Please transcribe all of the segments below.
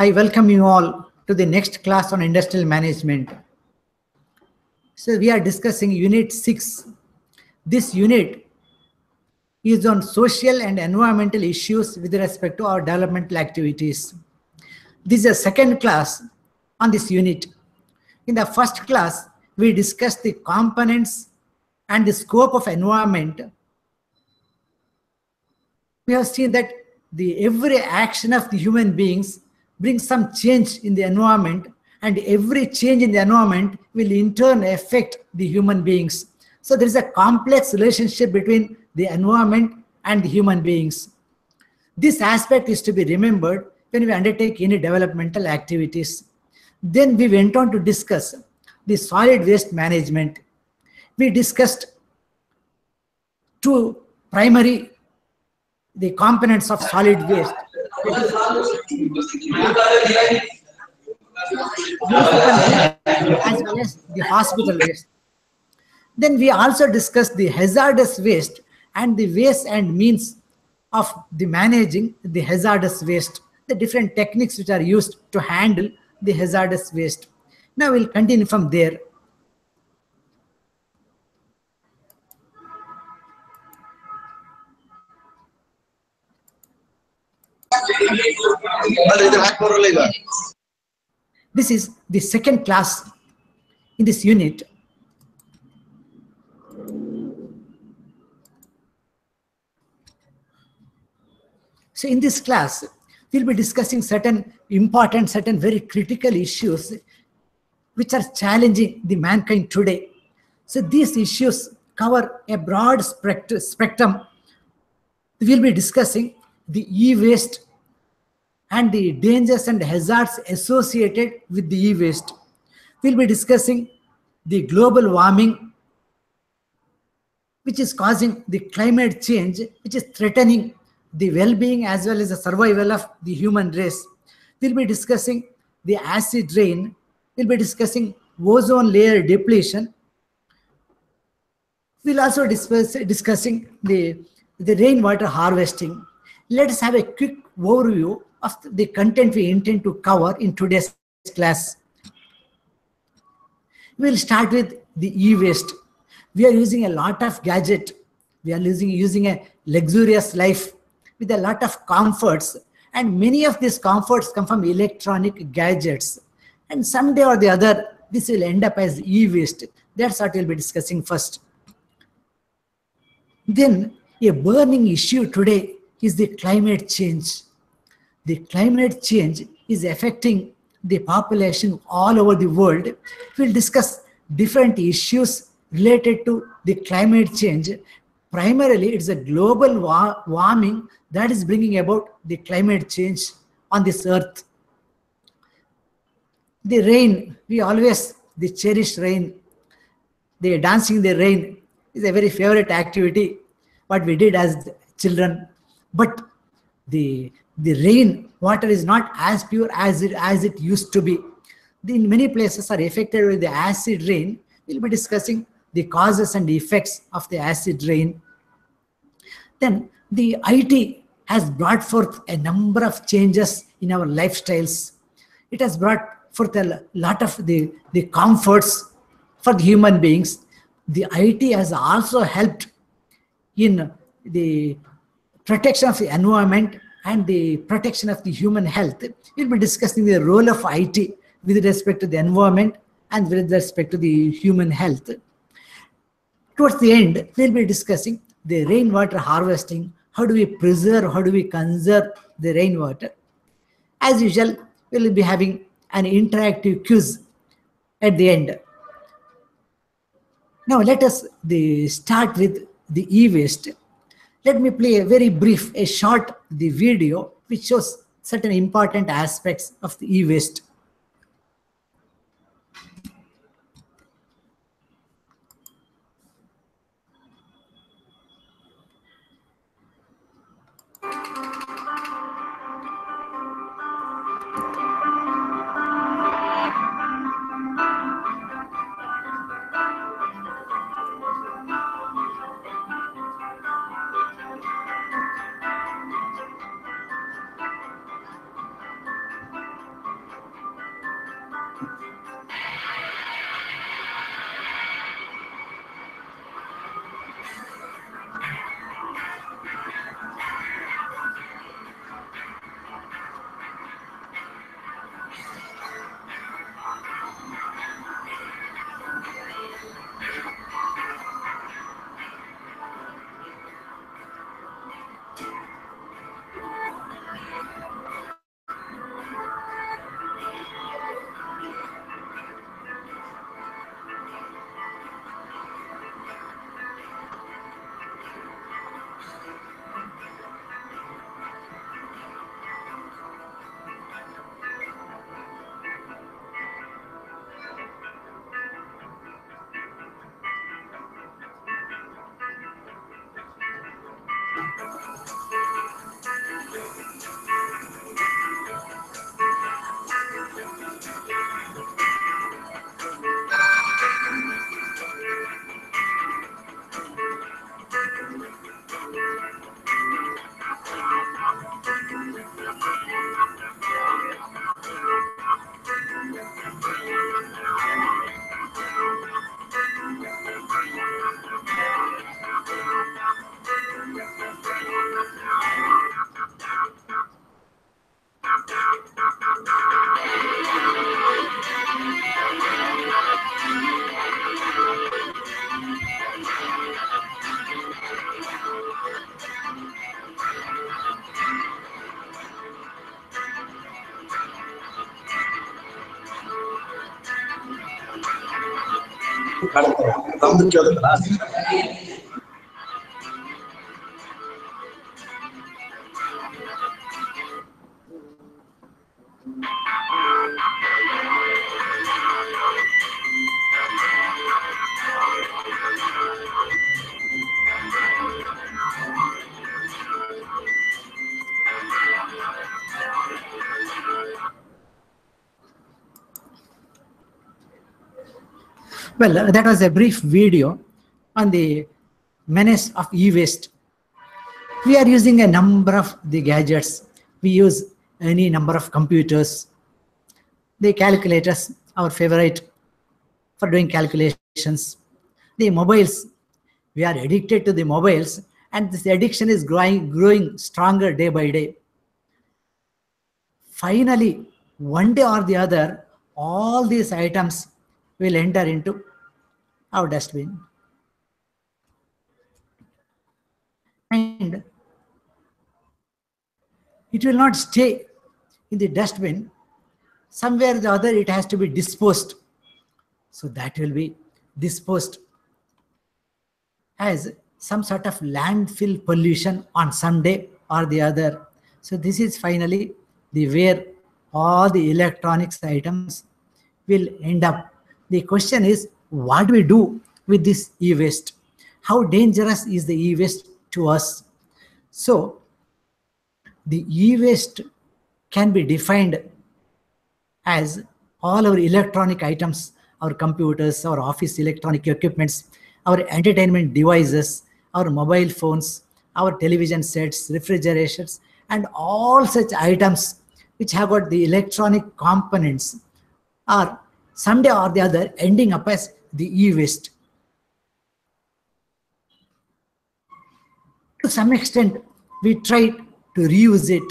I welcome you all to the next class on industrial management. So we are discussing Unit 6. This unit is on social and environmental issues with respect to our developmental activities. This is a second class on this unit. In the first class, we discussed the components and the scope of environment. We have seen that every action of the human beings brings some change in the environment, and every change in the environment will in turn affect the human beings. So there is a complex relationship between the environment and the human beings. This aspect is to be remembered when we undertake any developmental activities. Then we went on to discuss the solid waste management. We discussed two primary components of solid waste. As well as the hospital waste. Then we also discussed the hazardous waste and the ways and means of the managing the hazardous waste, the different techniques which are used to handle the hazardous waste. Now we'll continue from there. This is the second class in this unit. So in this class, we'll be discussing certain important, certain very critical issues which are challenging the mankind today. So these issues cover a broad spectrum. We'll be discussing the e-waste and the dangers and hazards associated with the e-waste. We'll be discussing the global warming, which is causing the climate change, which is threatening the well-being as well as the survival of the human race. We'll be discussing the acid rain. We'll be discussing ozone layer depletion. We'll also discussing the rainwater harvesting. Let us have a quick overview of the content we intend to cover in today's class. We'll start with the e-waste. We are using a lot of gadget. We are using a luxurious life with a lot of comforts, and many of these comforts come from electronic gadgets. And someday or the other, this will end up as e-waste. That's what we'll be discussing first. Then a burning issue today is the climate change. The climate change is affecting the population all over the world. We'll discuss different issues related to the climate change. Primarily, it's a global warming that is bringing about the climate change on this earth. The rain, we always cherish rain. The dancing in the rain is a very favorite activity, what we did as children. But the rain water is not as pure as it used to be. In many places are affected with the acid rain. We'll be discussing the causes and effects of the acid rain. Then the IT has brought forth a number of changes in our lifestyles. It has brought forth a lot of the comforts for the human beings. The IT has also helped in the protection of the environment and the protection of the human health. We'll be discussing the role of IT with respect to the environment and with respect to the human health. Towards the end, we'll be discussing the rainwater harvesting. How do we preserve, how do we conserve the rainwater? As usual, we'll be having an interactive quiz at the end. Now let us start with the e-waste. Let me play a short video which shows certain important aspects of the e-waste. Well, that was a brief video on the menace of e-waste. We are using a number of the gadgets. We use any number of computers. The calculators, our favorite for doing calculations. The mobiles, we are addicted to the mobiles, and this addiction is growing stronger day by day. Finally, one day or the other, all these items will enter into our dustbin. And it will not stay in the dustbin. Somewhere or the other, it has to be disposed. So that will be disposed as some sort of landfill pollution on some day or the other. So this is finally the where all the electronics items will end up. The question is, what do we do with this e-waste? How dangerous is the e-waste to us? So the e-waste can be defined as all our electronic items, our computers, our office electronic equipments, our entertainment devices, our mobile phones, our television sets, refrigerators, and all such items which have got the electronic components are someday or the other ending up as the e-waste. To some extent, we try to reuse it.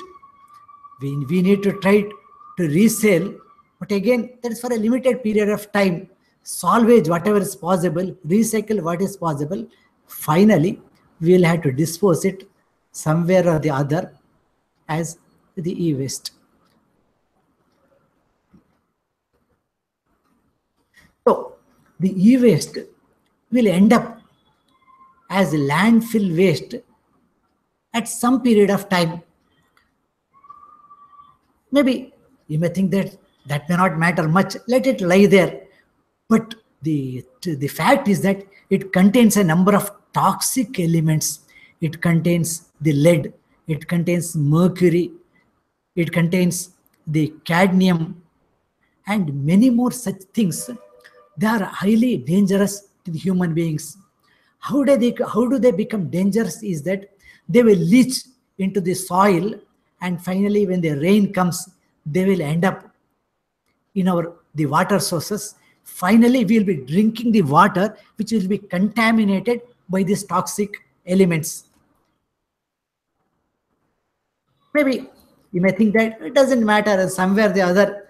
We need to try to resell, but again, that is for a limited period of time. Salvage whatever is possible, recycle what is possible. Finally, we will have to dispose it somewhere or the other as the e-waste. So the e-waste will end up as landfill waste at some period of time. Maybe you may think that that may not matter much, let it lie there. But the fact is that it contains a number of toxic elements. It contains the lead, it contains mercury, it contains the cadmium, and many more such things. They are highly dangerous to the human beings. How do they become dangerous is that they will leach into the soil, and finally when the rain comes, they will end up in the water sources. Finally, we will be drinking the water which will be contaminated by these toxic elements. Maybe you may think that it doesn't matter, somewhere or the other,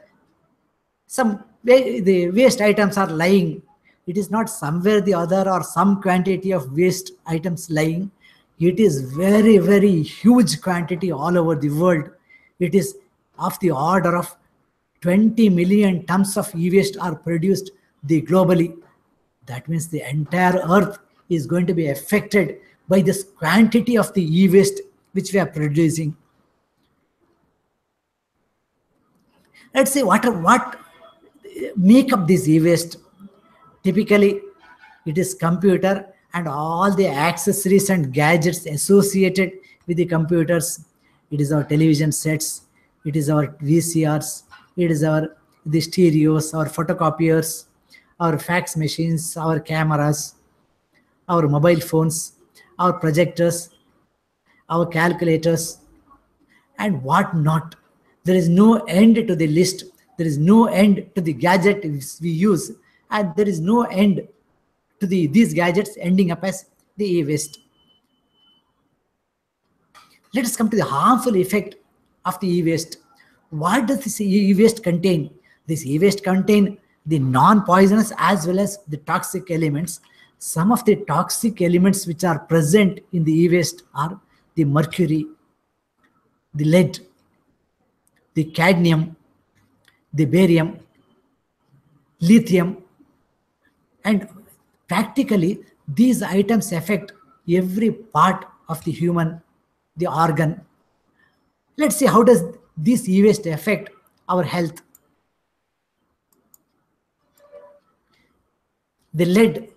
the waste items are lying. It is not somewhere or the other or some quantity of waste items lying. It is very, very huge quantity all over the world. It is of the order of 20 million tons of e-waste are produced globally. That means the entire earth is going to be affected by this quantity of the e-waste which we are producing. Let's see what make up this e-waste. Typically, it is computer and all the accessories and gadgets associated with the computers. It is our television sets, it is our VCRs, it is the stereos, our photocopiers, our fax machines, our cameras, our mobile phones, our projectors, our calculators, and what not. There is no end to the list. There is no end to the gadget we use, and there is no end to these gadgets ending up as the e-waste. Let us come to the harmful effect of the e-waste. What does this e-waste contain? This e-waste contain the non-poisonous as well as the toxic elements. Some of the toxic elements which are present in the e-waste are the mercury, the lead, the cadmium, the barium, lithium, and practically these items affect every part of the human, the organ. Let's see how does this e-waste affect our health. The lead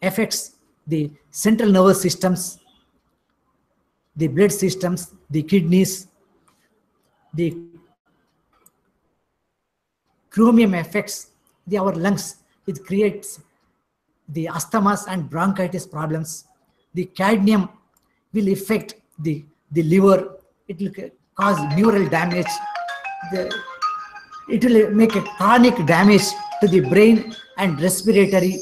affects the central nervous systems, the blood systems, the kidneys. The chromium affects our lungs. It creates the asthmas and bronchitis problems. The cadmium will affect the liver. It will cause neural damage. It will make a chronic damage to the brain and respiratory.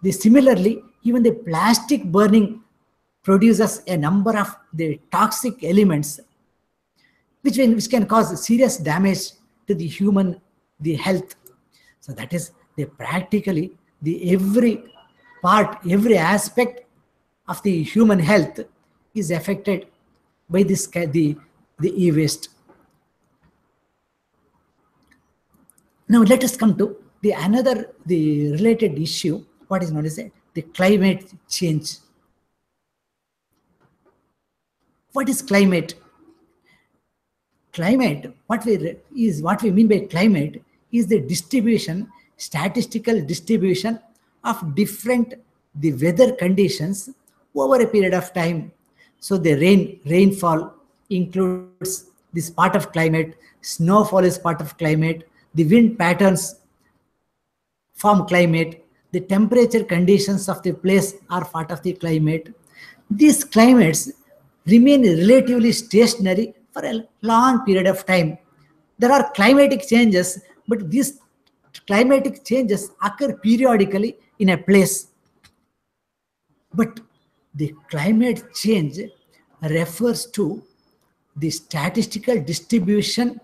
Similarly, even the plastic burning produces a number of the toxic elements which can cause serious damage to the human, the health. So that is practically every part, every aspect of the human health is affected by the e-waste. Now let us come to the related issue, what is known as the climate change. What is climate? Climate, what we mean by climate is the statistical distribution of different weather conditions over a period of time. So the rainfall includes this part of climate, snowfall is part of climate, the wind patterns form climate, the temperature conditions of the place are part of the climate. These climates remain relatively stationary for a long period of time. There are climatic changes, but these climatic changes occur periodically in a place. But the climate change refers to the statistical distribution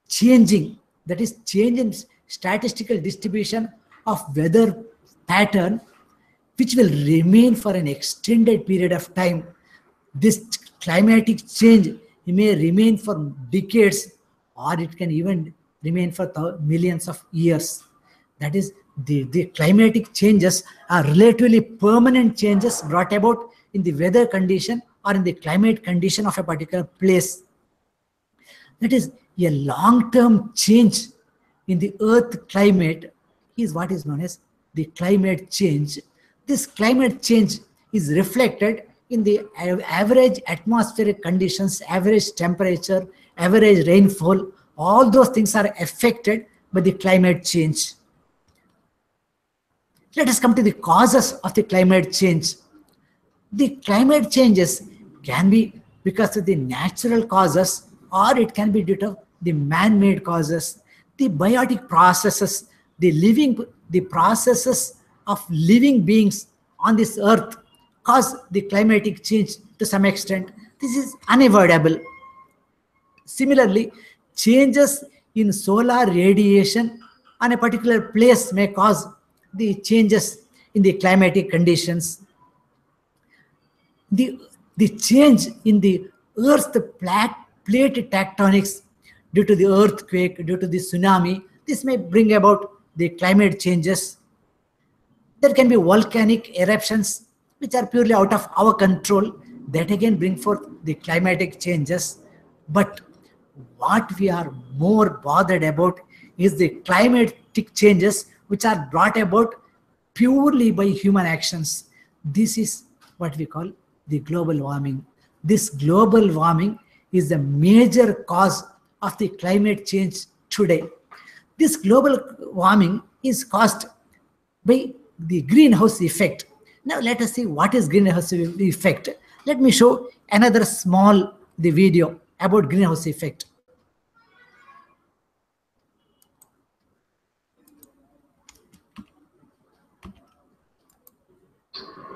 changing, that is change in statistical distribution of weather pattern which will remain for an extended period of time. This climatic change may remain for decades, or it can even remain for millions of years. That is, the climatic changes are relatively permanent changes brought about in the weather condition or in the climate condition of a particular place. That is, a long-term change in the earth climate is what is known as the climate change. This climate change is reflected in the average atmospheric conditions, average temperature, average rainfall. All those things are affected by the climate change. Let us come to the causes of the climate change. The climate changes can be because of the natural causes, or it can be due to the man-made causes. The biotic processes, the processes of living beings on this earth cause the climatic change to some extent. This is unavoidable. Similarly, changes in solar radiation on a particular place may cause the changes in the climatic conditions. The change in the Earth's plate tectonics due to the earthquake, due to the tsunami, this may bring about the climate changes. There can be volcanic eruptions which are purely out of our control, that again bring forth the climatic changes. But what we are more bothered about is the climatic changes which are brought about purely by human actions. This is what we call the global warming. This global warming is the major cause of the climate change today. This global warming is caused by the greenhouse effect. Now let us see what is greenhouse effect. Let me show another small video about greenhouse effect.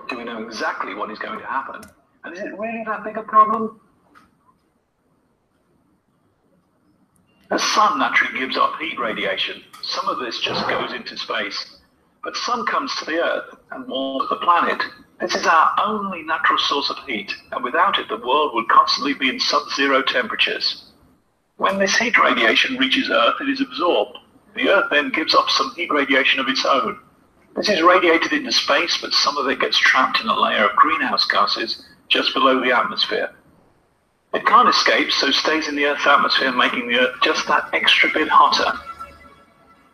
Do we know exactly what is going to happen? And is it really that big a problem? The sun naturally gives off heat radiation. Some of this just goes into space. But some comes to the Earth and warms the planet. This is our only natural source of heat, and without it the world would constantly be in sub-zero temperatures. When this heat radiation reaches Earth, it is absorbed. The Earth then gives off some heat radiation of its own. This is radiated into space, but some of it gets trapped in a layer of greenhouse gases just below the atmosphere. It can't escape, so stays in the Earth's atmosphere, making the Earth just that extra bit hotter.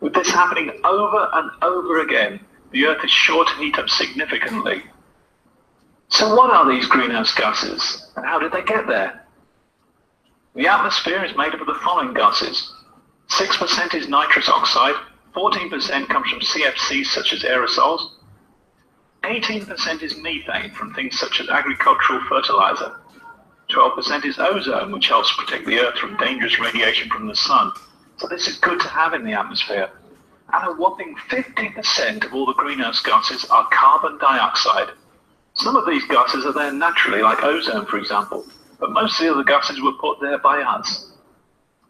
With this happening over and over again, the Earth is sure to heat up significantly. So what are these greenhouse gases, and how did they get there? The atmosphere is made up of the following gases. 6% is nitrous oxide, 14% comes from CFCs such as aerosols, 18% is methane from things such as agricultural fertilizer, 12% is ozone, which helps protect the Earth from dangerous radiation from the sun. So this is good to have in the atmosphere. And a whopping 50% of all the greenhouse gases are carbon dioxide. Some of these gases are there naturally, like ozone, for example, but most of the other gases were put there by us.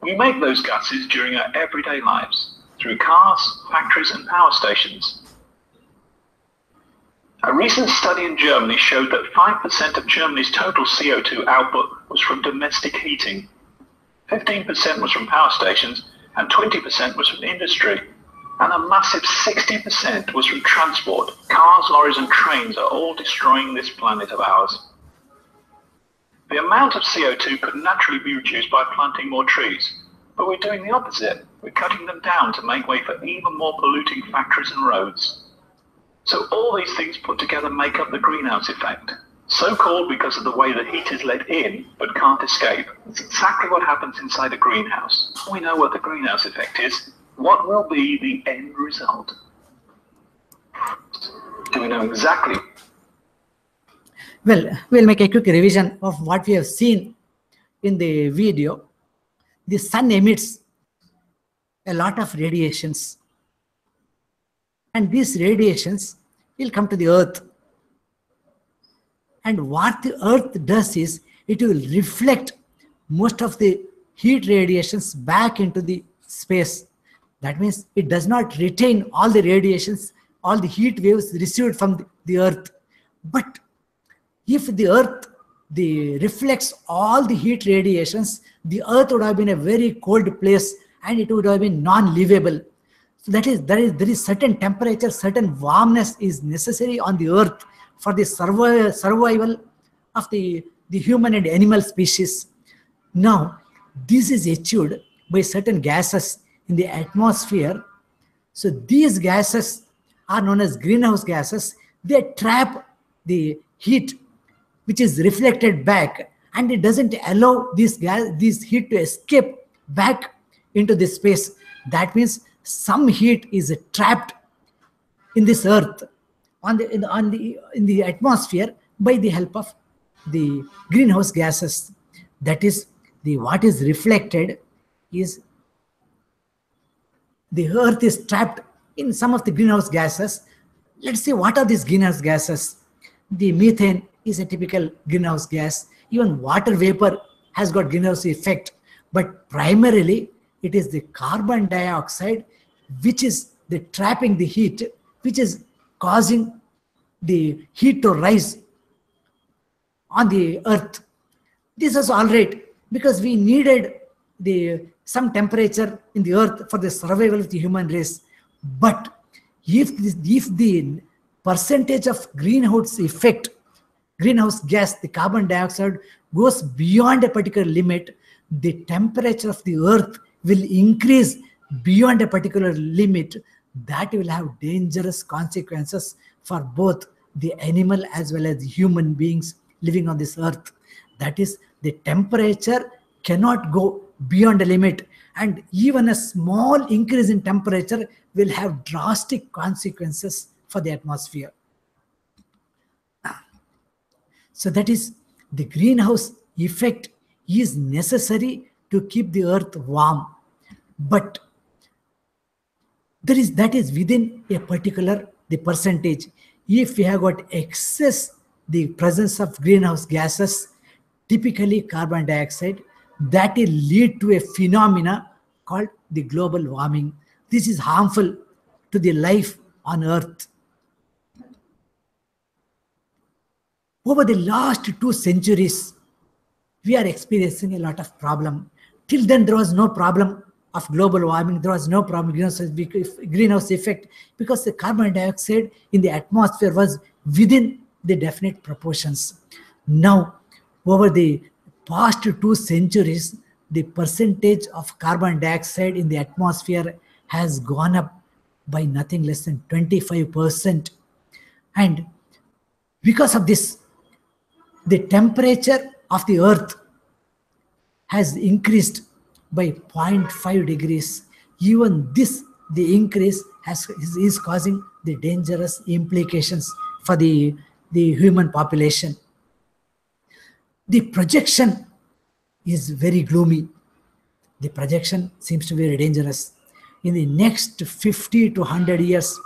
We make those gases during our everyday lives, through cars, factories, and power stations. A recent study in Germany showed that 5% of Germany's total CO2 output was from domestic heating, 15% was from power stations, and 20% was from industry. And a massive 60% was from transport. Cars, lorries, and trains are all destroying this planet of ours. The amount of CO2 could naturally be reduced by planting more trees, but we're doing the opposite. We're cutting them down to make way for even more polluting factories and roads. So all these things put together make up the greenhouse effect. So called because of the way the heat is let in, but can't escape. It's exactly what happens inside a greenhouse. We know what the greenhouse effect is. What will be the end result? Do we know exactly? Well, we'll make a quick revision of what we have seen in the video. The sun emits a lot of radiations, and these radiations will come to the earth. And what the earth does is it will reflect most of the heat radiations back into the space. That means it does not retain all the radiations, all the heat waves received from the earth. But if the earth reflects all the heat radiations, the earth would have been a very cold place and it would have been non-livable. So there is certain temperature, certain warmness is necessary on the earth for the survival of the human and animal species. Now, this is achieved by certain gases in the atmosphere. So these gases are known as greenhouse gases. They trap the heat which is reflected back, and it doesn't allow this heat to escape back into the space. That means some heat is trapped in this earth in the atmosphere by the help of the greenhouse gases. That is, what is reflected is the earth is trapped in some of the greenhouse gases. Let's see what are these greenhouse gases. The methane is a typical greenhouse gas. Even water vapor has got greenhouse effect, but primarily it is the carbon dioxide which is trapping the heat, which is causing the heat to rise on the earth. This is all right because we needed some temperature in the earth for the survival of the human race. But if the percentage of greenhouse gas, the carbon dioxide, goes beyond a particular limit, the temperature of the earth will increase beyond a particular limit. That will have dangerous consequences for both the animal as well as the human beings living on this earth. That is, the temperature cannot go beyond a limit, and even a small increase in temperature will have drastic consequences for the atmosphere. So that is, the greenhouse effect is necessary to keep the earth warm, but that is within a particular percentage. If we have got excess the presence of greenhouse gases, typically carbon dioxide, that will lead to a phenomena called the global warming. This is harmful to the life on earth. Over the last 2 centuries, we are experiencing a lot of problem. Till then, there was no problem of global warming, there was no problem greenhouse effect because the carbon dioxide in the atmosphere was within the definite proportions. Now, over the past 2 centuries, the percentage of carbon dioxide in the atmosphere has gone up by nothing less than 25%. And because of this, the temperature of the earth has increased by 0.5 degrees. Even this, the increase is causing the dangerous implications for the human population. The projection is very gloomy. The projection seems to be very dangerous. In the next 50 to 100 years,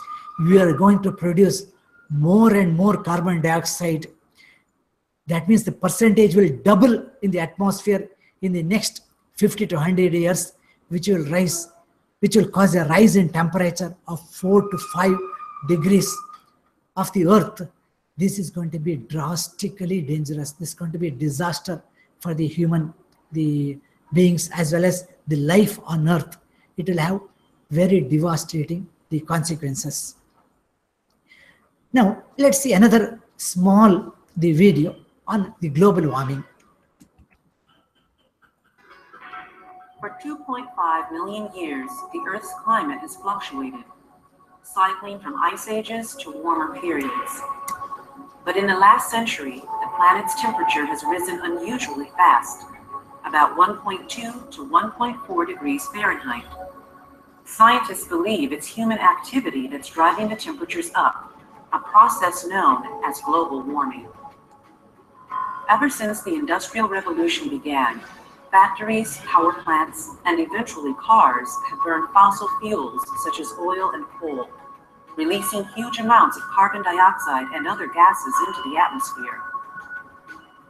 we are going to produce more and more carbon dioxide. That means the percentage will double in the atmosphere in the next 50 to 100 years, which will cause a rise in temperature of 4 to 5 degrees of the earth. This is going to be drastically dangerous. This is going to be a disaster for the beings as well as the life on earth. It will have very devastating the consequences. Now, let's see another small video on the global warming. For 2.5 million years, the Earth's climate has fluctuated, cycling from ice ages to warmer periods. But in the last century, the planet's temperature has risen unusually fast, about 1.2 to 1.4 degrees Fahrenheit. Scientists believe it's human activity that's driving the temperatures up, a process known as global warming. Ever since the Industrial Revolution began, factories, power plants, and eventually cars have burned fossil fuels such as oil and coal, releasing huge amounts of carbon dioxide and other gases into the atmosphere.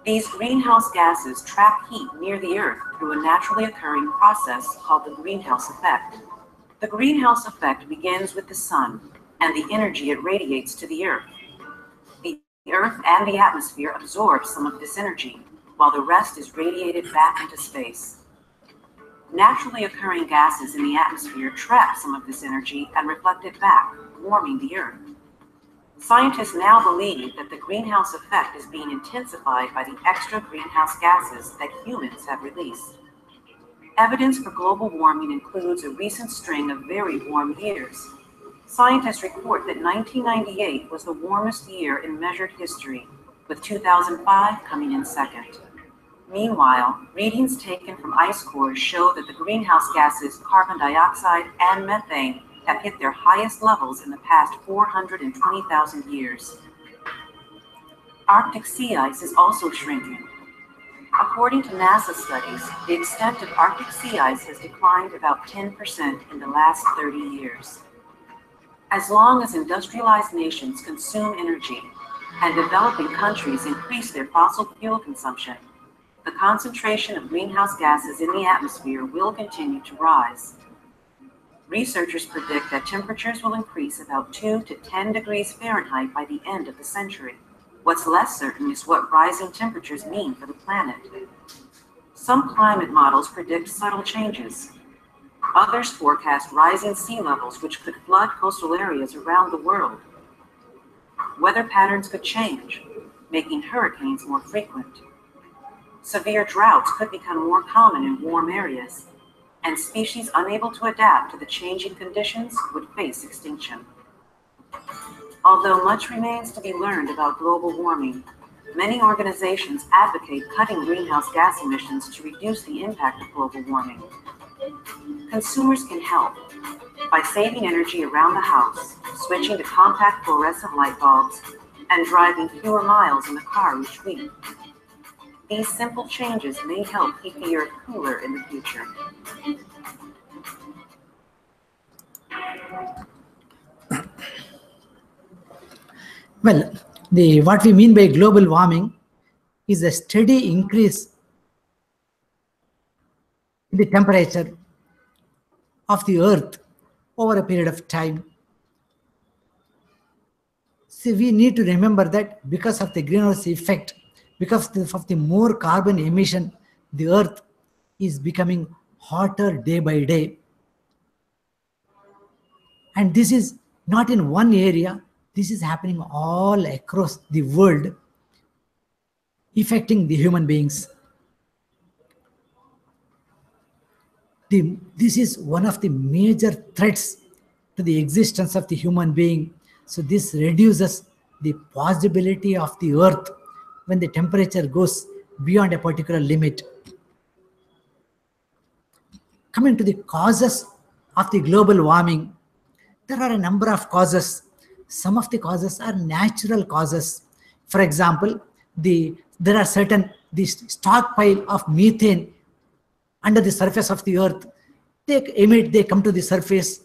These greenhouse gases trap heat near the Earth through a naturally occurring process called the greenhouse effect. The greenhouse effect begins with the sun and the energy it radiates to the Earth. The Earth and the atmosphere absorb some of this energy, while the rest is radiated back into space. Naturally occurring gases in the atmosphere trap some of this energy and reflect it back, warming the Earth. Scientists now believe that the greenhouse effect is being intensified by the extra greenhouse gases that humans have released. Evidence for global warming includes a recent string of very warm years. Scientists report that 1998 was the warmest year in measured history, with 2005 coming in second. Meanwhile, readings taken from ice cores show that the greenhouse gases carbon dioxide and methane have hit their highest levels in the past 420,000 years. Arctic sea ice is also shrinking. According to NASA studies, the extent of Arctic sea ice has declined about 10% in the last 30 years. As long as industrialized nations consume energy and developing countries increase their fossil fuel consumption, the concentration of greenhouse gases in the atmosphere will continue to rise. Researchers predict that temperatures will increase about 2 to 10 degrees Fahrenheit by the end of the century. What's less certain is what rising temperatures mean for the planet. Some climate models predict subtle changes. Others forecast rising sea levels which could flood coastal areas around the world. Weather patterns could change, making hurricanes more frequent. Severe droughts could become more common in warm areas, and species unable to adapt to the changing conditions would face extinction. Although much remains to be learned about global warming, many organizations advocate cutting greenhouse gas emissions to reduce the impact of global warming. Consumers can help by saving energy around the house, switching to compact fluorescent light bulbs, and driving fewer miles in the car each week. These simple changes may help keep the Earth cooler in the future. Well, what we mean by global warming is a steady increase in the temperature of the Earth over a period of time. See, we need to remember that because of the greenhouse effect, because of the more carbon emission, the Earth is becoming hotter day by day. And this is not in one area, this is happening all across the world, affecting the human beings. This is one of the major threats to the existence of the human being. So this reduces the possibility of the earth when the temperature goes beyond a particular limit. Coming to the causes of the global warming, there are a number of causes. Some of the causes are natural causes. For example, there are certain stockpile of methane under the surface of the earth. They come to the surface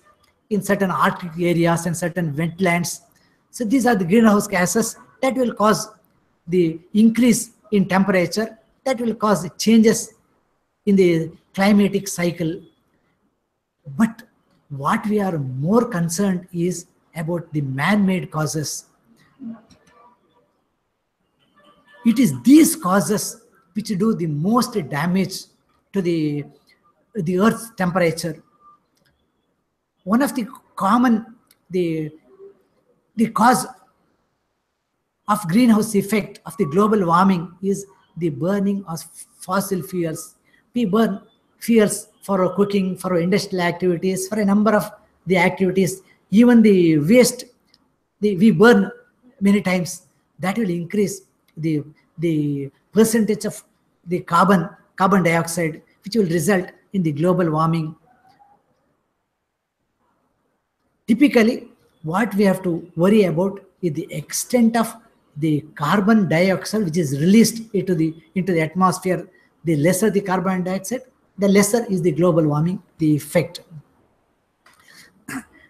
in certain Arctic areas and certain wetlands. So these are the greenhouse gases that will cause the increase in temperature, that will cause changes in the climatic cycle. But what we are more concerned is about the man-made causes. It is these causes which do the most damage to the Earth's temperature. One of the common, the cause of greenhouse effect of the global warming is the burning of fossil fuels. We burn fuels for our cooking, for our industrial activities, for a number of the activities. Even the waste, we burn many times. That will increase the percentage of the carbon dioxide, which will result in the global warming. Typically, what we have to worry about is the extent of the carbon dioxide which is released into the atmosphere. The lesser the carbon dioxide, the lesser is the global warming, the effect.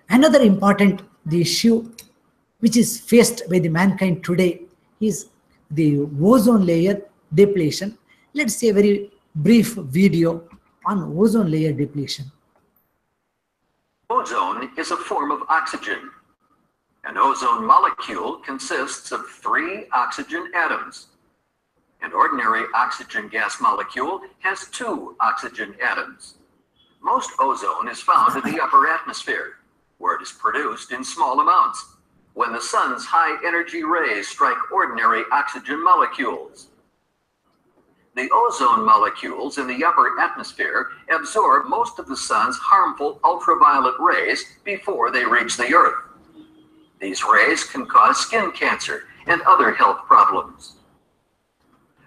Another important issue which is faced by the mankind today is the ozone layer depletion. Let's see a very brief video on ozone layer depletion. Ozone is a form of oxygen. An ozone molecule consists of 3 oxygen atoms. An ordinary oxygen gas molecule has 2 oxygen atoms. Most ozone is found in the upper atmosphere, where it is produced in small amounts when the sun's high energy rays strike ordinary oxygen molecules. The ozone molecules in the upper atmosphere absorb most of the sun's harmful ultraviolet rays before they reach the earth. These rays can cause skin cancer and other health problems.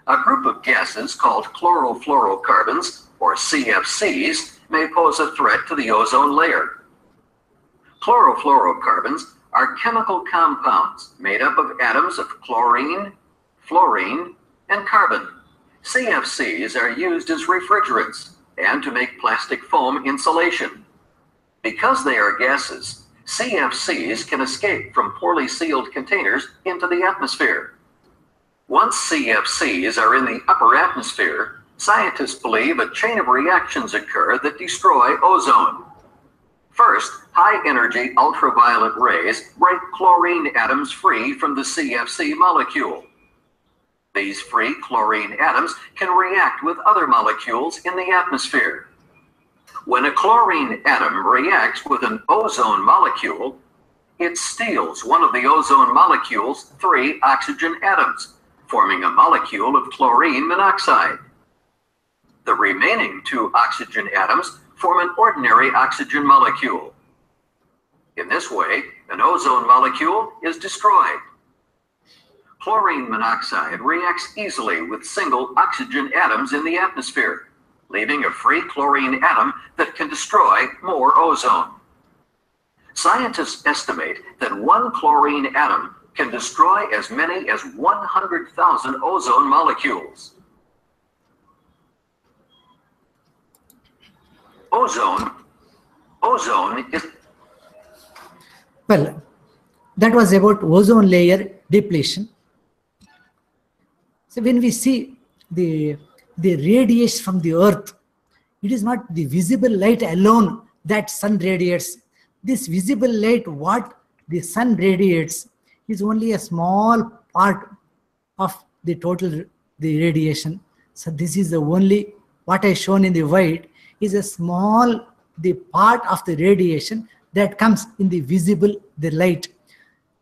A group of gases called chlorofluorocarbons, or CFCs, may pose a threat to the ozone layer. Chlorofluorocarbons are chemical compounds made up of atoms of chlorine, fluorine, and carbon. CFCs are used as refrigerants and to make plastic foam insulation. Because they are gases, CFCs can escape from poorly sealed containers into the atmosphere. Once CFCs are in the upper atmosphere, scientists believe a chain of reactions occur that destroy ozone. First, high-energy ultraviolet rays break chlorine atoms free from the CFC molecule. These free chlorine atoms can react with other molecules in the atmosphere. When a chlorine atom reacts with an ozone molecule, it steals one of the ozone molecule's 3 oxygen atoms, forming a molecule of chlorine monoxide. The remaining 2 oxygen atoms form an ordinary oxygen molecule. In this way, an ozone molecule is destroyed. Chlorine monoxide reacts easily with single oxygen atoms in the atmosphere, leaving a free chlorine atom that can destroy more ozone. Scientists estimate that 1 chlorine atom can destroy as many as 100,000 ozone molecules. Ozone is... Well, that was about ozone layer depletion. So when we see the radiation from the earth, it is not the visible light alone that sun radiates. This visible light, what the sun radiates, is only a small part of the total radiation. So this is the only, what I shown in the white is a small part of the radiation that comes in the visible, the light.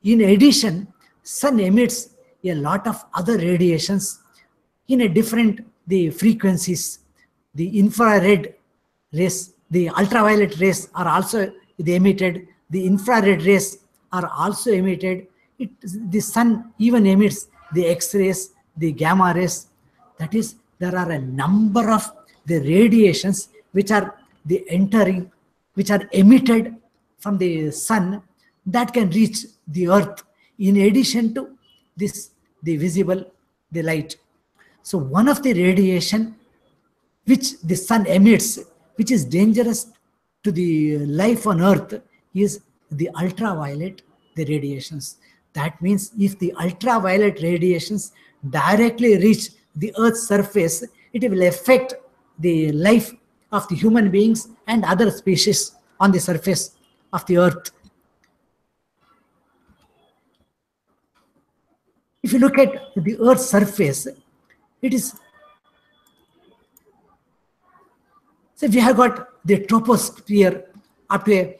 In addition, sun emits a lot of other radiations in a different the frequencies. The infrared rays, the ultraviolet rays are also emitted. The infrared rays are also emitted. The sun even emits the X-rays, the gamma rays. That is, there are a number of the radiations which are the entering, which are emitted from the sun that can reach the earth, in addition to this, the visible, the light. So one of the radiation which the sun emits, which is dangerous to the life on earth, is the ultraviolet, the radiations. That means if the ultraviolet radiations directly reach the earth's surface, it will affect the life of the human beings and other species on the surface of the earth. If you look at the earth's surface, it is, so we have got the troposphere up to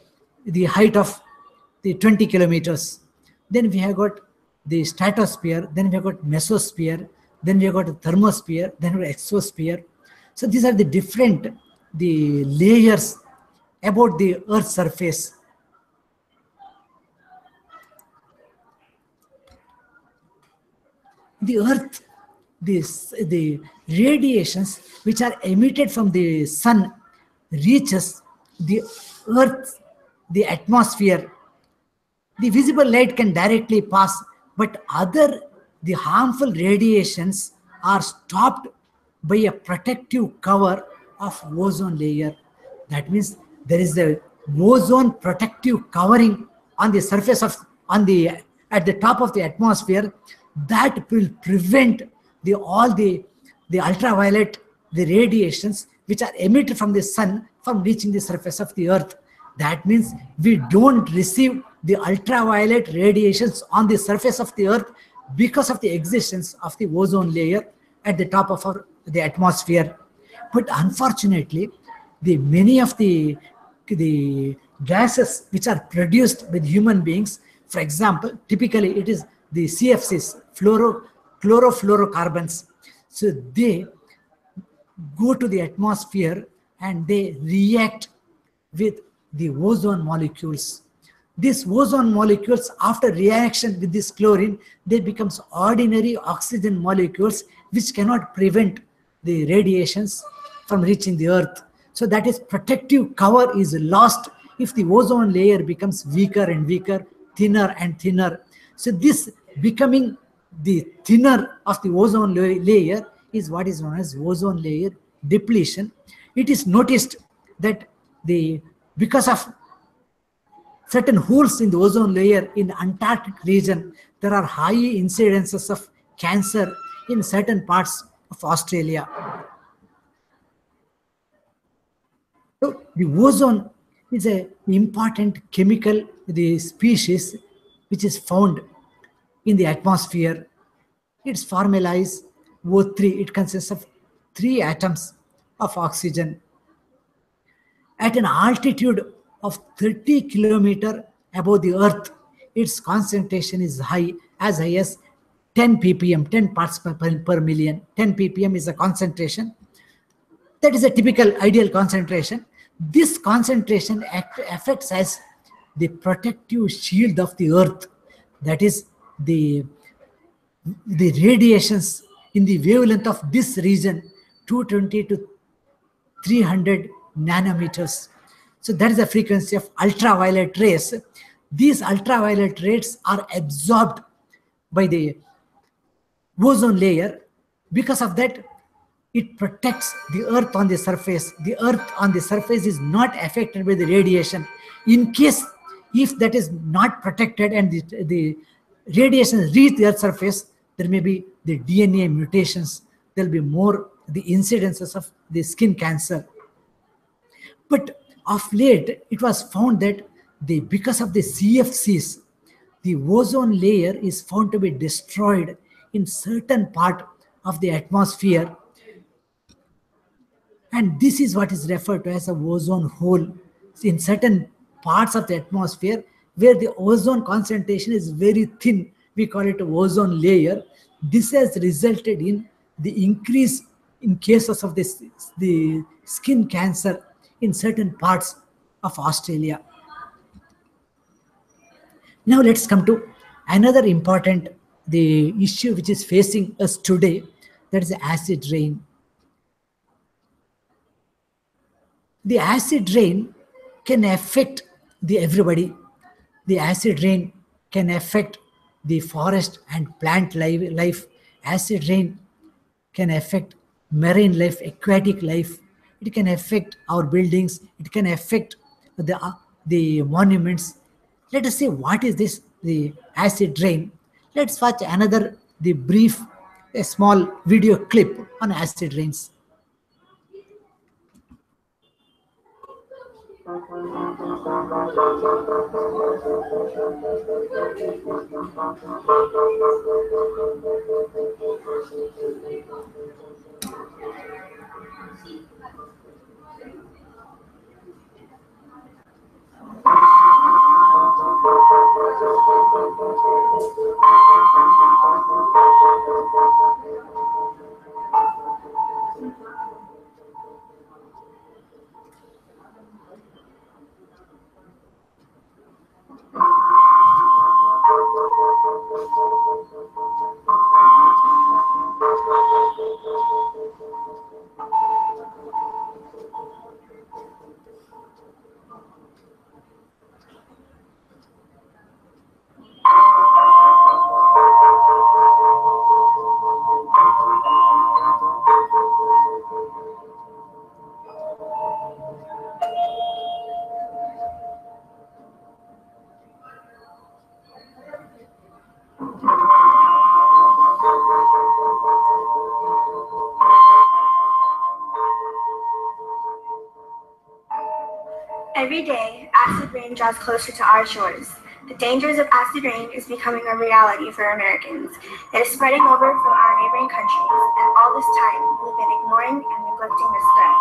the height of the 20 kilometers. Then we have got the stratosphere, then we have got mesosphere, then we have got the thermosphere, then we have exosphere. So these are the different the layers about the earth's surface. The earth, the radiations which are emitted from the sun reaches the earth, the atmosphere. The visible light can directly pass, but the harmful radiations are stopped by a protective cover of ozone layer. That means there is a ozone protective covering on the surface of, at the top of the atmosphere, that will prevent all the ultraviolet, the radiations which are emitted from the sun from reaching the surface of the earth. That means we don't receive the ultraviolet radiations on the surface of the earth because of the existence of the ozone layer at the top of the atmosphere. But unfortunately, many of the gases which are produced with human beings, for example, typically it is the CFCs, chlorofluorocarbons. So they go to the atmosphere and they react with the ozone molecules. These ozone molecules, after reaction with this chlorine, they become ordinary oxygen molecules which cannot prevent the radiations from reaching the earth. So that is, protective cover is lost if the ozone layer becomes weaker and weaker, thinner and thinner. So this becoming the thinner of the ozone layer is what is known as ozone layer depletion. It is noticed that because of certain holes in the ozone layer in the Antarctic region, there are high incidences of cancer in certain parts of Australia. So the ozone is an important chemical, the species which is found in the atmosphere. Its formula is O3. It consists of 3 atoms of oxygen. At an altitude of 30 kilometers above the earth, its concentration is as high as 10 ppm, 10 parts per million. 10 ppm is a concentration. That is a typical ideal concentration. This concentration affects as the protective shield of the earth. That is, the radiations in the wavelength of this region, 220 to 300 nanometers. So that is the frequency of ultraviolet rays. These ultraviolet rays are absorbed by the ozone layer. Because of that, it protects the earth on the surface. The earth on the surface is not affected by the radiation. In case if that is not protected and the radiation reach the earth's surface, there may be the DNA mutations. There will be more the incidences of the skin cancer. But of late, it was found that because of the CFCs, the ozone layer is found to be destroyed in certain part of the atmosphere. And this is what is referred to as a ozone hole. In certain parts of the atmosphere where the ozone concentration is very thin. We call it a ozone layer. This has resulted in the increase in cases of the skin cancer in certain parts of Australia. Now let's come to another important the issue which is facing us today, that is the acid rain. The acid rain can affect everybody. The acid rain can affect the forest and plant life. Acid rain can affect marine life, aquatic life. It can affect our buildings. It can affect the monuments. Let us see what is this, the acid rain. Let's watch a small video clip on acid rains. Every day, acid rain draws closer to our shores. The dangers of acid rain is becoming a reality for Americans. It is spreading over from our neighboring countries, and all this time, we've been ignoring and neglecting the spread.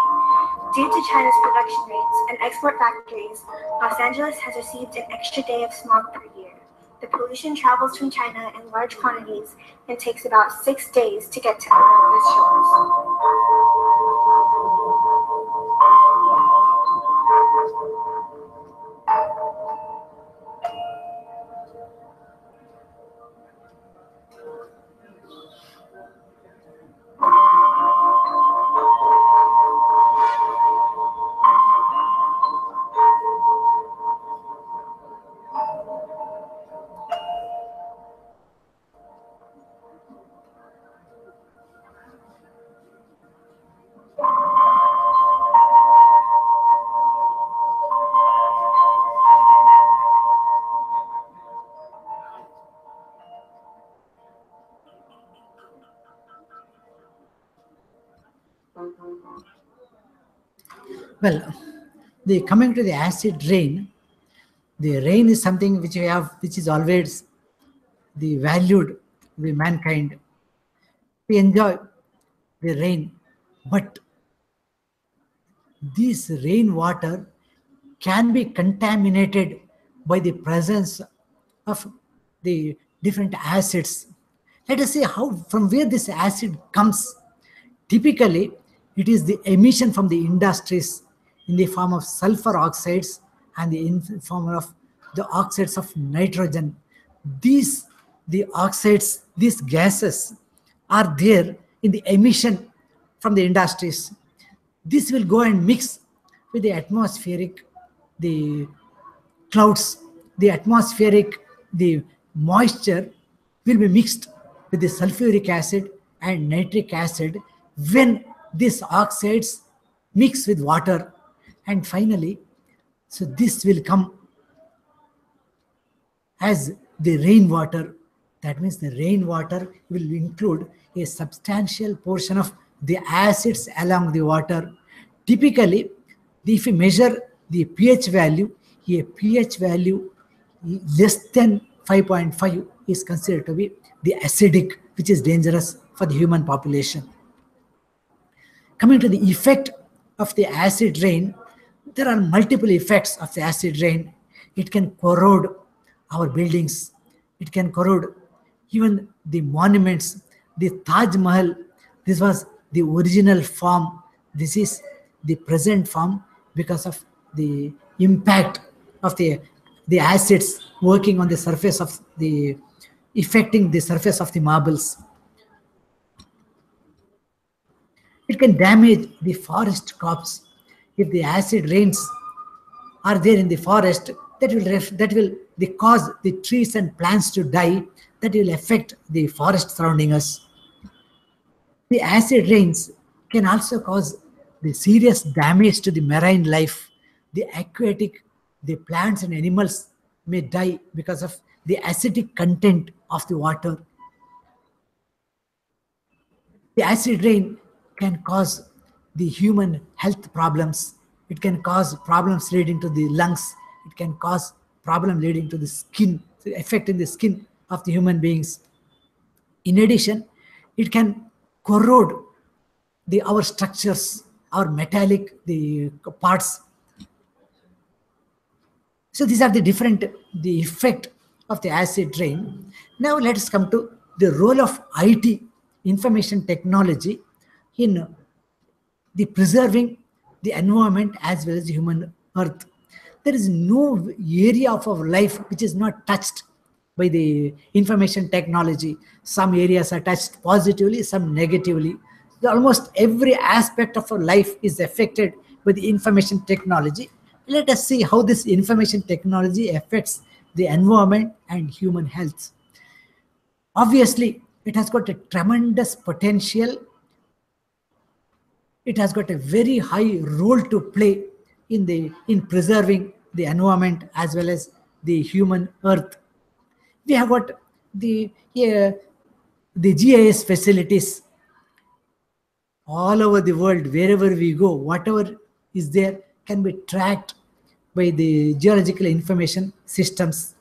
Due to China's production rates and export factories, Los Angeles has received an extra day of smog per year. The pollution travels from China in large quantities and takes about 6 days to get to America's shores. Well, coming to the acid rain, the rain is something which which is always the valued by mankind. We enjoy the rain, but this rainwater can be contaminated by the presence of the different acids. Let us see from where this acid comes. Typically, it is the emission from the industries in the form of sulfur oxides and in the form of the oxides of nitrogen. The oxides, these gases are there in the emission from the industries. This will go and mix with the atmospheric, the clouds, the moisture will be mixed with the sulfuric acid and nitric acid when these oxides mix with water. And finally, so this will come as the rainwater. That means the rainwater will include a substantial portion of the acids along the water. Typically, if you measure the pH value, a pH value less than 5.5 is considered to be the acidic, which is dangerous for the human population. Coming to the effect of the acid rain, there are multiple effects of the acid rain. It can corrode our buildings. It can corrode even the monuments. The Taj Mahal, this was the original form. This is the present form because of the impact of the acids working on the surface of the, affecting the surface of the marbles. It can damage the forest crops. If the acid rains are there in the forest, that will cause the trees and plants to die. That will affect the forest surrounding us. The acid rains can also cause the serious damage to the marine life. The aquatic, the plants and animals may die because of the acidic content of the water. The acid rain can cause the human health problems. It can cause problems leading to the lungs. It can cause problem leading to the skin, affecting the skin of the human beings. In addition, it can corrode our structures, our metallic parts. So these are the effect of the acid rain. Now let us come to the role of IT, information technology, in the preserving the environment as well as the human earth. There is no area of our life which is not touched by the information technology. Some areas are touched positively, some negatively. Almost every aspect of our life is affected by the information technology. Let us see how this information technology affects the environment and human health. Obviously, it has got a tremendous potential. It has got a very high role to play in preserving the environment as well as the human earth. We have got the GIS facilities all over the world. Wherever we go, whatever is there can be tracked by the geological information systems,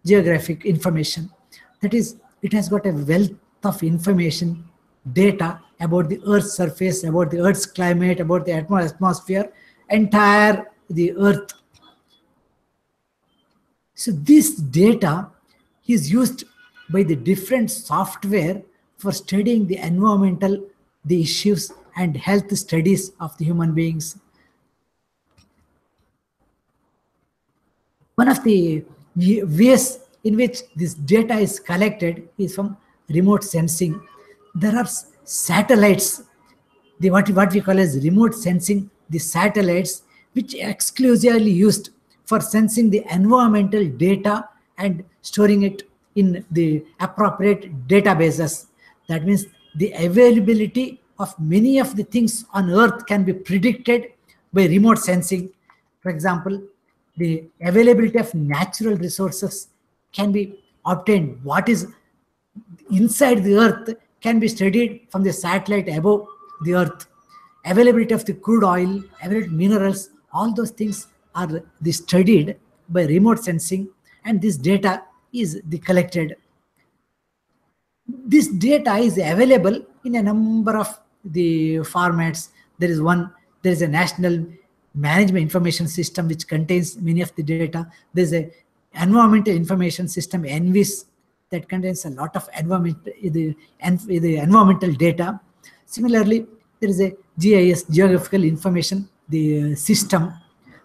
geographic information. That is, it has got a wealth of information, data about the Earth's surface, about the Earth's climate, about the atmosphere, entire the Earth. So this data is used by the different software for studying the environmental, the issues and health studies of the human beings. One of the ways in which this data is collected is from remote sensing. There are satellites, what we call as remote sensing, the satellites which are exclusively used for sensing the environmental data and storing it in the appropriate databases. That means the availability of many of the things on Earth can be predicted by remote sensing. For example, the availability of natural resources can be obtained. What is inside the Earth can be studied from the satellite above the Earth. Availability of the crude oil, availability of minerals, all those things are studied by remote sensing, and this data is collected. This data is available in a number of the formats. There is a national management information system which contains many of the data. There's a environmental information system, ENVIS, that contains a lot of the environmental data. Similarly, there is a GIS, geographical information the system.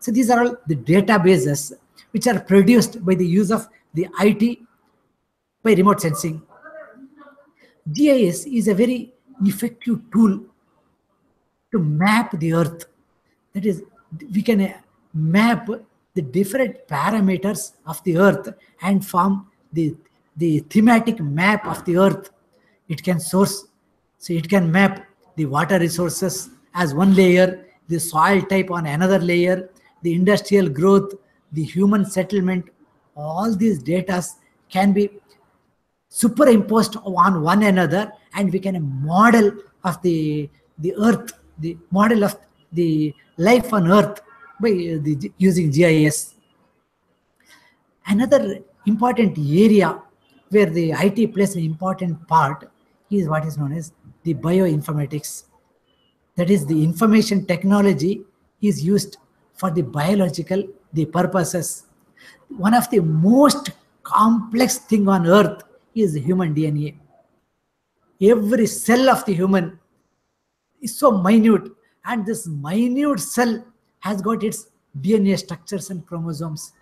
So these are all the databases which are produced by the use of the IT by remote sensing. GIS is a very effective tool to map the Earth. That is, we can map the different parameters of the Earth and form the thematic map of the Earth. It can it can map the water resources as one layer, the soil type on another layer, the industrial growth, the human settlement. All these data can be superimposed on one another, and we can model of the Earth, the model of the life on Earth by using GIS. Another important area where the IT plays an important part is what is known as the bioinformatics. That is, the information technology is used for the biological, the purposes. One of the most complex thing on earth is human DNA. Every cell of the human is so minute, and this minute cell has got its DNA structures and chromosomes.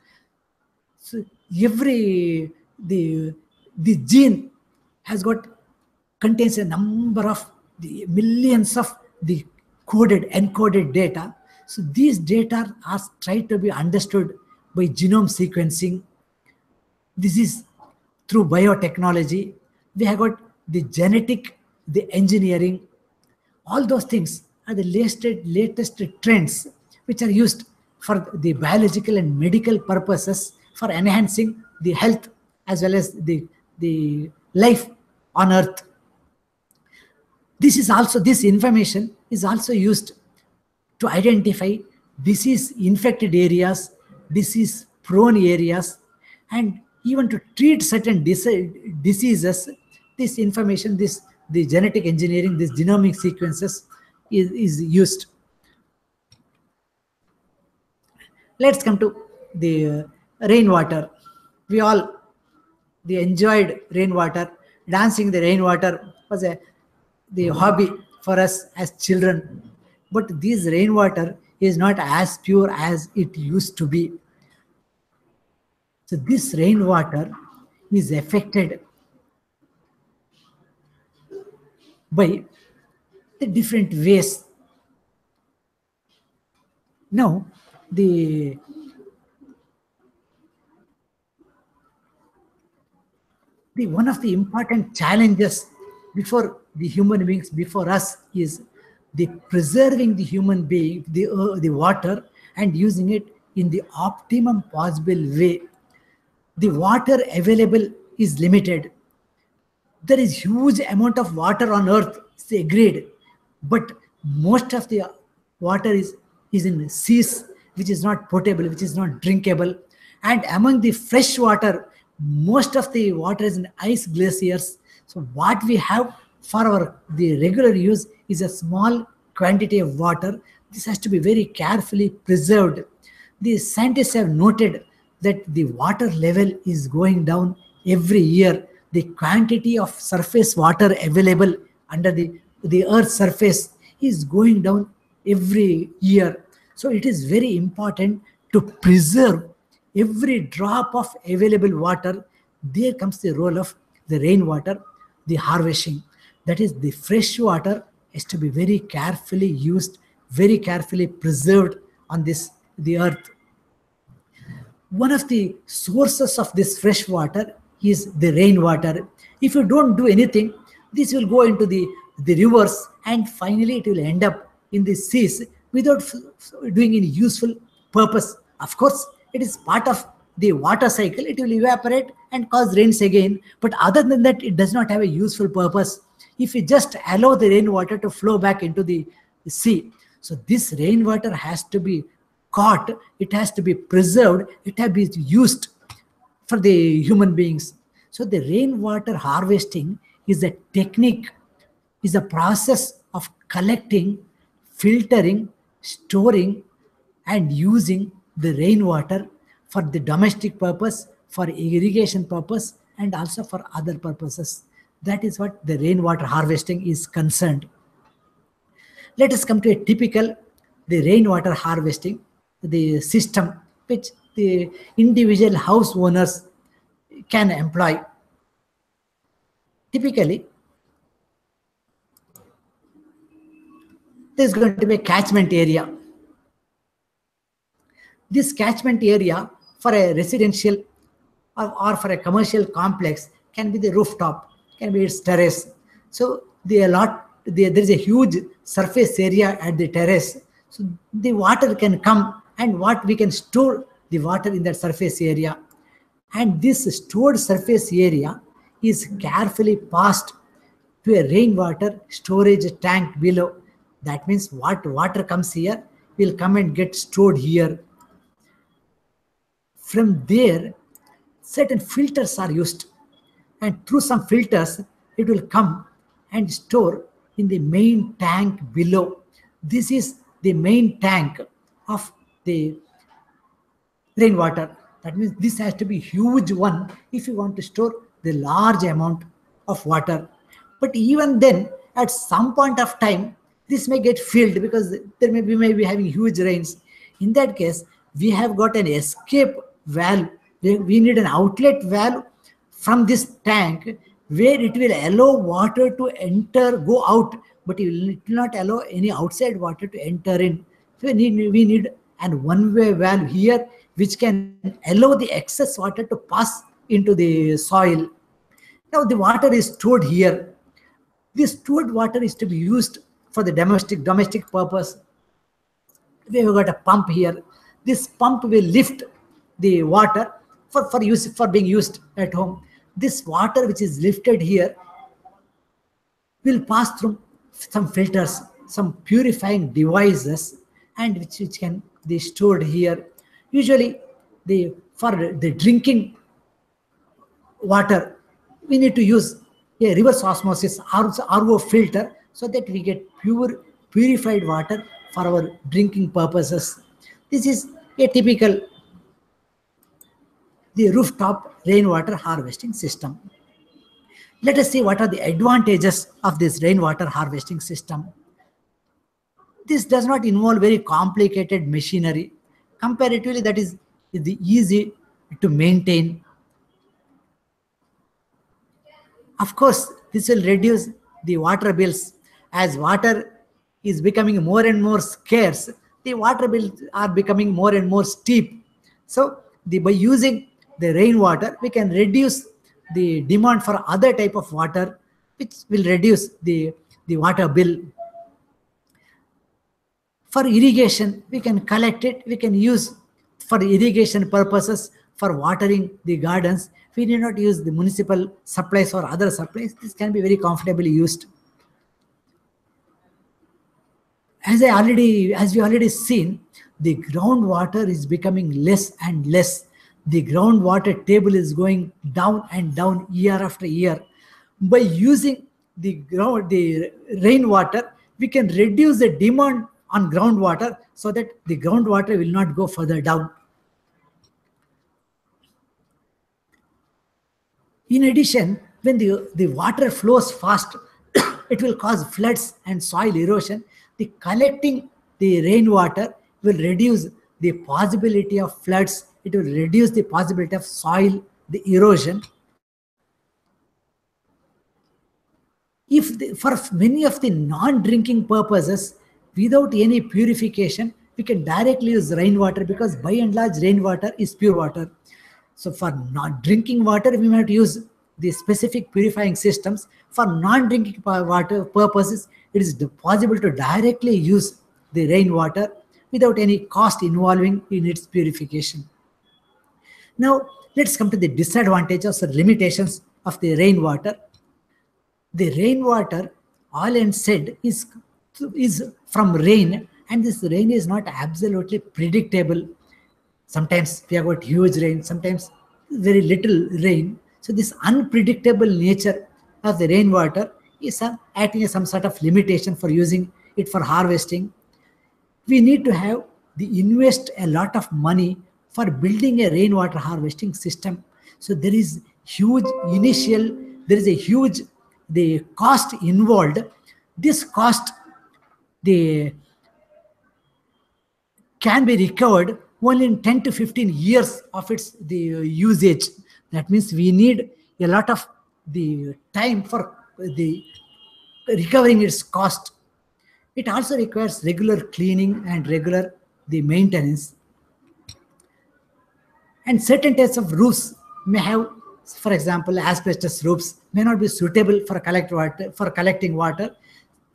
So every the gene has got contains a number of the millions of the encoded data. So these data are tried to be understood by genome sequencing. This is through biotechnology. We have got the genetic, the engineering. All those things are the latest trends which are used for the biological and medical purposes for enhancing the health as well as the life on earth. This information is also used to identify disease infected areas, disease prone areas, and even to treat certain diseases. This information, the genetic engineering, this genomic sequences is used. Let's come to the rainwater. We all enjoyed rainwater. Dancing the rainwater was the hobby for us as children. But this rainwater is not as pure as it used to be. So this rainwater is affected by the different ways. Now, one of the important challenges before the human beings, before us, is the preserving the human being, the water, and using it in the optimum possible way. The water available is limited. There is huge amount of water on earth, it's agreed, but most of the water is in seas, which is not potable, which is not drinkable. And among the fresh water, most of the water is in ice glaciers. So what we have for the regular use is a small quantity of water. This has to be very carefully preserved. The scientists have noted that the water level is going down every year. The quantity of surface water available under the earth's surface is going down every year. So it is very important to preserve every drop of available water. There comes the role of the rainwater, the harvesting. That is, the fresh water has to be very carefully used, very carefully preserved on the earth. One of the sources of this fresh water is the rainwater. If you don't do anything, this will go into the rivers, and finally it will end up in the seas without doing any useful purpose. Of course, it is part of the water cycle. It will evaporate and cause rains again. But other than that, it does not have a useful purpose if you just allow the rainwater to flow back into the sea. So this rainwater has to be caught, it has to be preserved, it has to be used for the human beings. So the rainwater harvesting is a technique, is a process of collecting, filtering, storing, and using the rainwater for the domestic purpose, for irrigation purpose, and also for other purposes. That is what the rainwater harvesting is concerned. Let us come to a typical the rainwater harvesting, the system which the individual house owners can employ. Typically, there is going to be a catchment area. This catchment area for a residential or for a commercial complex can be the rooftop, can be its terrace. So there is a huge surface area at the terrace. So the water can come, and what we can store the water in that surface area. And this stored surface area is carefully passed to a rainwater storage tank below. That means what water comes here will come and get stored here. From there, certain filters are used, and through some filters, it will come and store in the main tank below. This is the main tank of the rainwater. That means this has to be huge one if you want to store the large amount of water. But even then, at some point of time, this may get filled because we may be having huge rains. In that case, we have got an escape valve. We need an outlet valve from this tank where it will allow water to enter, go out, but it will not allow any outside water to enter in. So we need an one-way valve here which can allow the excess water to pass into the soil. Now the water is stored here. This stored water is to be used for the domestic purpose. We have got a pump here. This pump will lift the water for being used at home. This water which is lifted here will pass through some filters, some purifying devices, and which can be stored here. Usually, for the drinking water, we need to use a reverse osmosis RO filter so that we get purified water for our drinking purposes. This is a typical the rooftop rainwater harvesting system. Let us see what are the advantages of this rainwater harvesting system. This does not involve very complicated machinery. Comparatively, that is easy to maintain. Of course, this will reduce the water bills. As water is becoming more and more scarce, the water bills are becoming more and more steep. So, by using the rainwater, we can reduce the demand for other type of water, which will reduce the water bill. For irrigation, we can collect it, we can use for irrigation purposes, for watering the gardens. We need not use the municipal supplies or other supplies. This can be very comfortably used. As we already seen, the groundwater is becoming less and less. The groundwater table is going down and down year after year. By using the rainwater, we can reduce the demand on groundwater so that the groundwater will not go further down. In addition, when the water flows fast, it will cause floods and soil erosion. The collecting the rainwater will reduce the possibility of floods. It will reduce the possibility of soil, the erosion. For many of the non-drinking purposes, without any purification, we can directly use rainwater because by and large rainwater is pure water. So for non-drinking water, we might use the specific purifying systems. For non-drinking water purposes, it is possible to directly use the rainwater without any cost involving in its purification. Now, let's come to the disadvantages or limitations of the rainwater. The rainwater, all and said, is from rain, and this rain is not absolutely predictable. Sometimes we have got huge rain, sometimes very little rain. So this unpredictable nature of the rainwater is acting as some sort of limitation for using it for harvesting. We need to invest a lot of money for building a rainwater harvesting system. So there is a huge the cost involved. This cost can be recovered only in 10 to 15 years of the usage. That means we need a lot of the time for the recovering its cost. It also requires regular cleaning and regular maintenance. And certain types of roofs may have, for example, asbestos roofs may not be suitable for collecting water.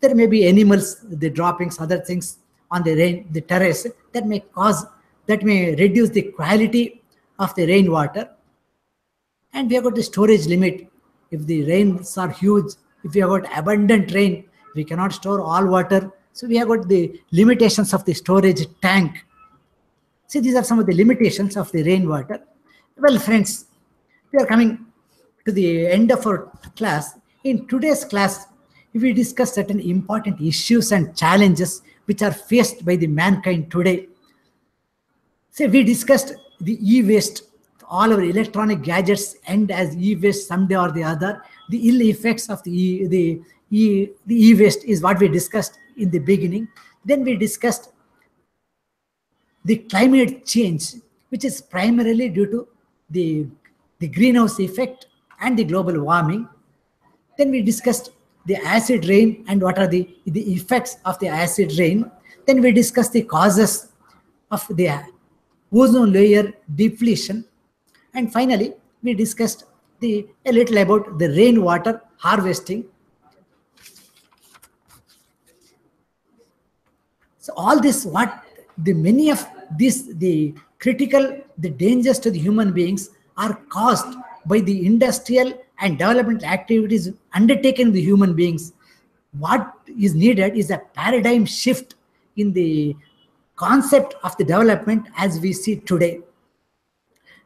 There may be animals, the droppings, other things on the terrace that may reduce the quality of the rainwater. And we have got the storage limit. If the rains are huge, if we have got abundant rain, we cannot store all water. So we have got the limitations of the storage tank. See, these are some of the limitations of the rainwater. Well, friends, we are coming to the end of our class. In today's class, we discuss certain important issues and challenges which are faced by the mankind today. So we discussed the e-waste. All our electronic gadgets end as e-waste someday or the other. The ill effects of the e-waste is what we discussed in the beginning. Then we discussed the climate change, which is primarily due to the greenhouse effect and the global warming. Then we discussed the acid rain and what are the effects of the acid rain. Then we discussed the causes of the ozone layer depletion. And finally, we discussed a little about the rainwater harvesting. So all this, many of this, the dangers to the human beings are caused by the industrial and development activities undertaken by the human beings. What is needed is a paradigm shift in the concept of the development as we see today.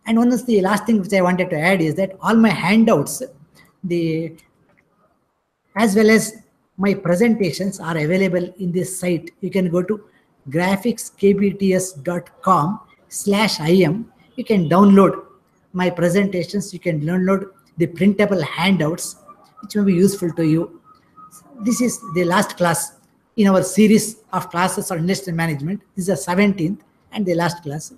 And one of the last thing which I wanted to add is that all my handouts, as well as my presentations are available in this site. You can go to graphicskbts.com/im. You can download my presentations. You can download the printable handouts, which may be useful to you. This is the last class in our series of classes on industrial management. This is the 17th and the last class.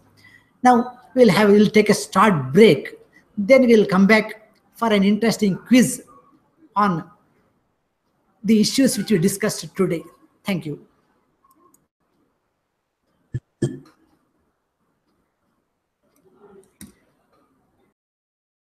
Now we'll take a short break. Then we'll come back for an interesting quiz on the issues which we discussed today. Thank you.